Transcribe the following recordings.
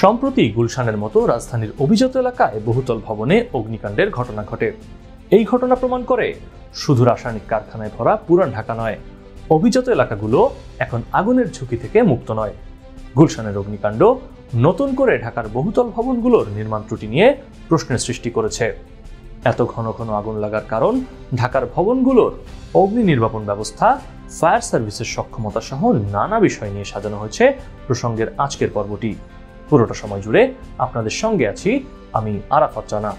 সম্প্রতি গুলশানের মতো রাজধানীর অভিজাত এলাকায় বহুতল ভবনে অগ্নিকাণ্ডের ঘটনা ঘটে। এই ঘটনা প্রমাণ করে শুধু রাসায়নিক কারখানায় ভরা পুরান ঢাকা নয়, অভিজাত এলাকাগুলো এখন আগুনের ঝুঁকি থেকে মুক্ত নয়। গুলশানের অগ্নিকাণ্ড নতুন করে ঢাকার বহুতল ভবনগুলোর নির্মাণ ত্রুটি নিয়ে প্রশ্নের সৃষ্টি করেছে। এত ঘন ঘন আগুন লাগার কারণ ঢাকার ভবনগুলোর অগ্নি নির্বাপন ব্যবস্থা, ফায়ার সার্ভিসের সক্ষমতা সহ নানা বিষয় নিয়ে সাজানো হয়েছে প্রসঙ্গের আজকের পর্বটি। পুরোটা সময় জুড়ে আপনাদের সঙ্গে আছি আমি আরাফাত রানা।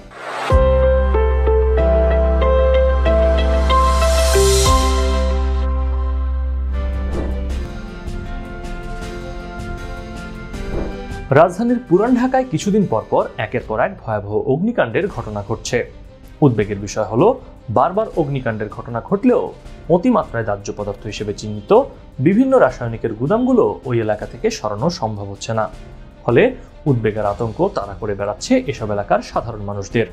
রাজধানীর পুরান ঢাকায় কিছুদিন পরপর একের পর এক ভয়াবহ অগ্নিকাণ্ডের ঘটনা ঘটছে। উদ্বেগের বিষয় হলো, বারবার অগ্নিকাণ্ডের ঘটনা ঘটলেও অতিমাত্রায় দাহ্য পদার্থ হিসেবে চিহ্নিত বিভিন্ন রাসায়নিকের গুদামগুলো ওই এলাকা থেকে সরানো সম্ভব হচ্ছে না। ফলে উদ্বেগের আতঙ্ক তাড়া করে বেড়াচ্ছে এসব এলাকার সাধারণ মানুষদের।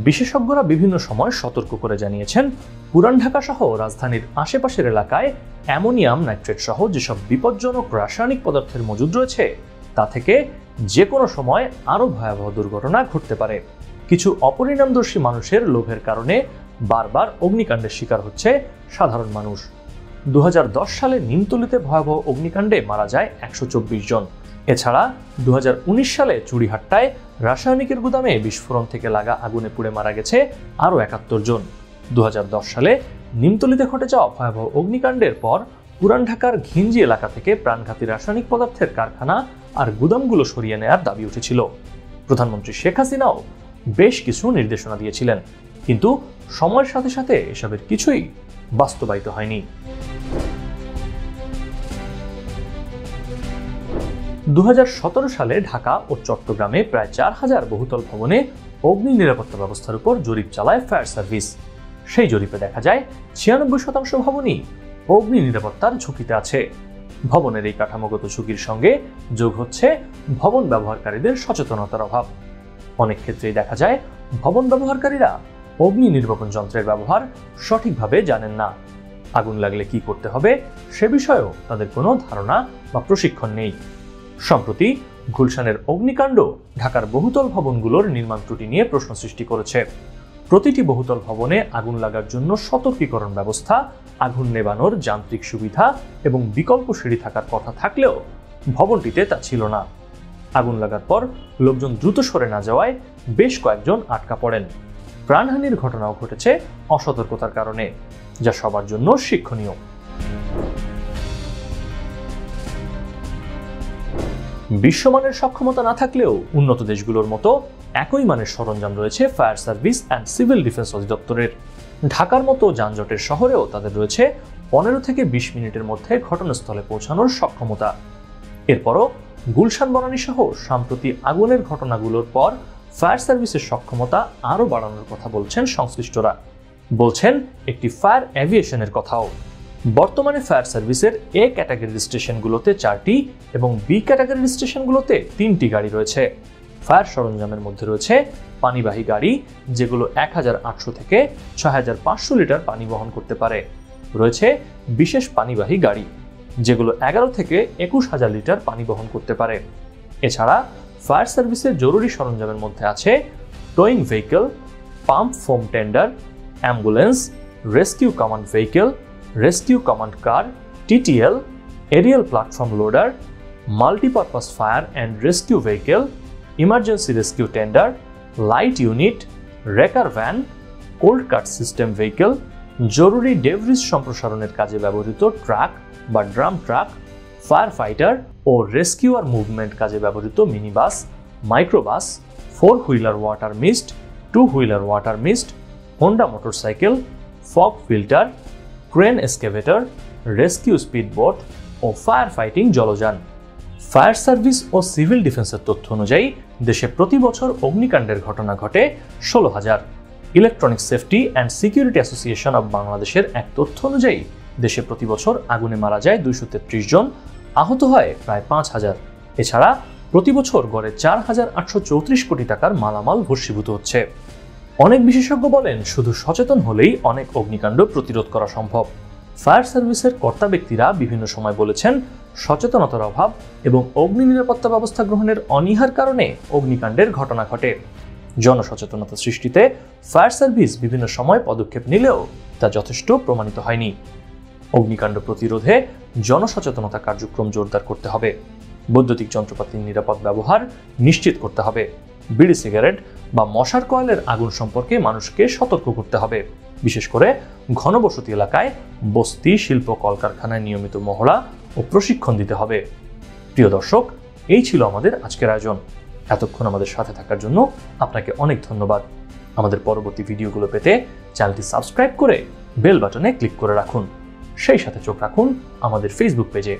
বিশেষজ্ঞরা বিভিন্ন সময় সতর্ক করে জানিয়েছেন, পুরান ঢাকা সহ রাজধানীর আশেপাশের এলাকায় অ্যামোনিয়াম নাইট্রেট সহ যেসব বিপজ্জনক রাসায়নিক পদার্থের মজুদ রয়েছে তা থেকে যে কোনো সময় আরও ভয়াবহ দুর্ঘটনা ঘটতে পারে। কিছু অপরিণামদর্শী মানুষের লোভের কারণে বারবার অগ্নিকাণ্ডের শিকার হচ্ছে সাধারণ মানুষ। 2010 সালে নিমতলিতে ভয়াবহ অগ্নিকাণ্ডে মারা যায় 124 জন। এছাড়া 2019 সালে চুড়িহাট্টায় রাসায়নিকের গুদামে বিস্ফোরণ থেকে লাগা আগুনে পুড়ে মারা গেছে আরও 71 জন। 2010 সালে নিমতলিতে ঘটে যাওয়া ভয়াবহ অগ্নিকাণ্ডের পর পুরান ঢাকার ঘিঞ্জি এলাকা থেকে প্রাণঘাতী রাসায়নিক পদার্থের কারখানা আর গুদামগুলো সরিয়ে নেওয়ার দাবি উঠেছিল। প্রধানমন্ত্রী শেখ হাসিনাও বেশ কিছু নির্দেশনা দিয়েছিলেন, কিন্তু সময়ের সাথে সাথে এসবের কিছুই বাস্তবায়িত হয়নি। 2017 সালে ঢাকা ও চট্টগ্রামে প্রায় 4000 বহুতল ভবনে অগ্নি নিরাপত্তা ব্যবস্থার উপর জরিপ চালায় ফায়ার সার্ভিস। সেই জরিপে দেখা যায় 96% ভবনই অগ্নি নিরাপত্তার ঝুঁকিতে আছে। ভবনের এই কাঠামোগত ঝুঁকির সঙ্গে যোগ হচ্ছে ভবন ব্যবহারকারীদের সচেতনতার অভাব। অনেক ক্ষেত্রেই দেখা যায় ভবন ব্যবহারকারীরা অগ্নি নির্বাপন যন্ত্রের ব্যবহার সঠিকভাবে জানেন না। আগুন লাগলে কি করতে হবে সে বিষয়েও তাদের কোনো ধারণা বা প্রশিক্ষণ নেই। সম্প্রতি গুলশানের অগ্নিকাণ্ড ঢাকার বহুতল ভবনগুলোর নির্মাণ ত্রুটি নিয়ে প্রশ্ন সৃষ্টি করেছে। প্রতিটি বহুতল ভবনে আগুন লাগার জন্য সতর্কীকরণ ব্যবস্থা, আগুন নেভানোর যান্ত্রিক সুবিধা এবং বিকল্প সিঁড়ি থাকার কথা থাকলেও ভবনটিতে তা ছিল না। আগুন লাগার পর লোকজন দ্রুত সরে না যাওয়ায় বেশ কয়েকজন আটকা পড়েন। প্রাণহানির ঘটনাও ঘটেছে অসতর্কতার কারণে, যা সবার জন্য শিক্ষণীয়। বিশ্বমানের সক্ষমতা না থাকলেও উন্নত দেশগুলোর মতো একই মানের সরঞ্জাম রয়েছে fire service and civil defence অধিদপ্তরের। ঢাকার মতো যানজটের শহরেও তাদের রয়েছে 15 থেকে 20 মিনিটের মধ্যে ঘটনাস্থলে পৌঁছানোর সক্ষমতা। এরপরও গুলশান বনানী সহ সাম্প্রতি আগুনের ঘটনাগুলোর পর ফায়ার সার্ভিসের সক্ষমতা আরও বাড়ানোর কথা বলছেন সংশ্লিষ্টরা। বলছেন একটি ফায়ার অ্যাভিয়েশনের কথাও। বর্তমানে ফায়ার সার্ভিসের এ ক্যাটাগরির স্টেশনগুলোতে 4টি এবং বি ক্যাটাগরির স্টেশনগুলোতে 3টি গাড়ি রয়েছে। ফায়ার সরঞ্জামের মধ্যে রয়েছে পানিবাহী গাড়ি, যেগুলো 1800 থেকে 6500 লিটার পানি বহন করতে পারে। রয়েছে বিশেষ পানিবাহী গাড়ি, যেগুলো 11 থেকে 21000 লিটার পানি বহন করতে পারে। এছাড়া ফায়ার সার্ভিসের জরুরি সরঞ্জামের মধ্যে আছে towing vehicle, pump foam tender, ambulance, rescue command vehicle, rescue command car, TTL, aerial platform loader, multipurpose fire and rescue vehicle, emergency rescue tender, light unit, wrecker van, cold cut system vehicle, জরুরি debris সম্প্রসারণের কাজে ব্যবহৃত truck বা drum truck, fire fighter ও rescuer movement কাজে ব্যবহৃত minibus, microbus, 4 wheeler water mist, 2 wheeler water mist, Honda motorcycle, fog filter, crane excavator, rescue speedboat ও fire fighting জলযান। Fire service ও civil ডিফেন্সের তথ্য অনুযায়ী দেশে প্রতি বছর অগ্নিকাণ্ডের ঘটনা ঘটে 16,000। Electronic safety and security association of বাংলাদেশের এক তথ্য অনুযায়ী দেশে প্রতি বছর আগুনে মারা যায় 233 জন, আহত হয় প্রায় 5000। এছাড়া প্রতি বছর গড়ে 4834 কোটি টাকার মালামাল ভস্মীভূত হচ্ছে। অনেক বিশেষজ্ঞ বলেন, শুধু সচেতন হলেই অনেক অগ্নিকাণ্ড প্রতিরোধ করা সম্ভব। ফায়ার সার্ভিসের কর্তা ব্যক্তিরা বিভিন্ন সময় বলেছেন, সচেতনতার অভাব এবং অগ্নি নিরাপত্তা ব্যবস্থা গ্রহণের অনীহার কারণে অগ্নিকাণ্ডের ঘটনা ঘটে। জনসচেতনতা সৃষ্টিতে ফায়ার সার্ভিস বিভিন্ন সময় পদক্ষেপ নিলেও তা যথেষ্ট প্রমাণিত হয়নি। অগ্নিকাণ্ড প্রতিরোধে জনসচেতনতা কার্যক্রম জোরদার করতে হবে। বৈদ্যুতিক যন্ত্রপাতির নিরাপদ ব্যবহার নিশ্চিত করতে হবে। বিড়ি সিগারেট বা মশার কয়েলের আগুন সম্পর্কে মানুষকে সতর্ক করতে হবে। বিশেষ করে ঘনবসতি এলাকায় বস্তি, শিল্প, কলকারখানায় নিয়মিত মহড়া ও প্রশিক্ষণ দিতে হবে। প্রিয় দর্শক, এই ছিল আমাদের আজকের আয়োজন। এতক্ষণ আমাদের সাথে থাকার জন্য আপনাকে অনেক ধন্যবাদ। আমাদের পরবর্তী ভিডিওগুলো পেতে চ্যানেলটি সাবস্ক্রাইব করে বেল বাটনে ক্লিক করে রাখুন। সেই সাথে চোখ রাখুন আমাদের ফেসবুক পেজে।